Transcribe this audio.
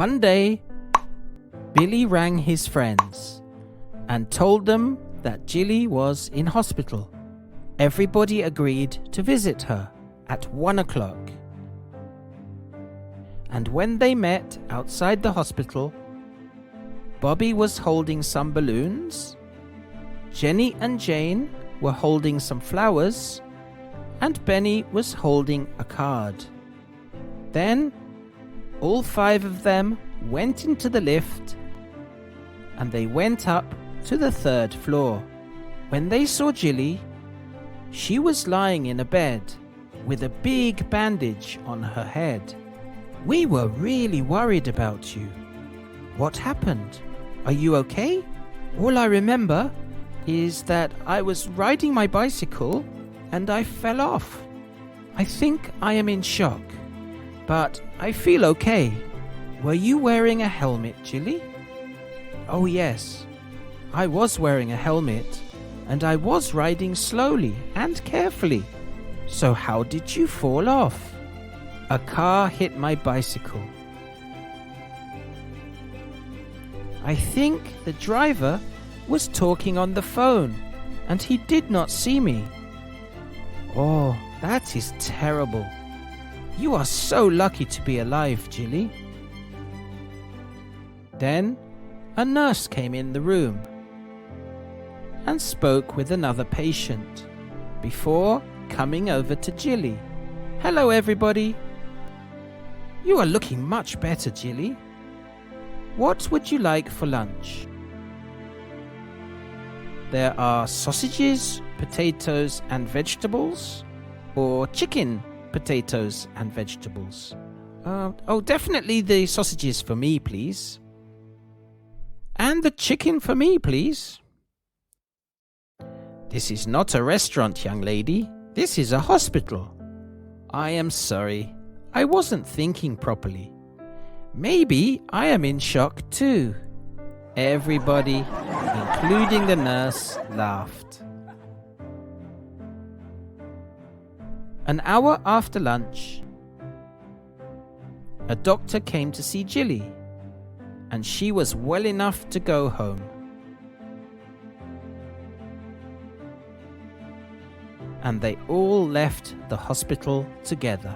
One day, Billy rang his friends and told them that Jilly was in hospital. Everybody agreed to visit her at 1 o'clock. And when they met outside the hospital, Bobby was holding some balloons, Jenny and Jane were holding some flowers, and Benny was holding a card. Then, all 5 of them went into the lift, and they went up to the 3rd floor. When they saw Jilly, she was lying in a bed with a big bandage on her head. "We were really worried about you. What happened? Are you okay?" "All I remember is that I was riding my bicycle and I fell off. I think I am in shock, but I feel okay." "Were you wearing a helmet, Jilly?" "Oh yes, I was wearing a helmet and I was riding slowly and carefully." "So how did you fall off?" "A car hit my bicycle. I think the driver was talking on the phone and he did not see me." "Oh, that is terrible. You are so lucky to be alive, Jilly." Then a nurse came in the room and spoke with another patient before coming over to Jilly. "Hello, everybody. You are looking much better, Jilly. What would you like for lunch?" "There are sausages, potatoes and vegetables, or chicken, potatoes and vegetables." Definitely the sausages for me, please." "And the chicken for me, please." "This is not a restaurant, young lady. This is a hospital." "I am sorry. I wasn't thinking properly. Maybe I am in shock too." Everybody, including the nurse, laughed. An hour after lunch, a doctor came to see Jilly, and she was well enough to go home. And they all left the hospital together.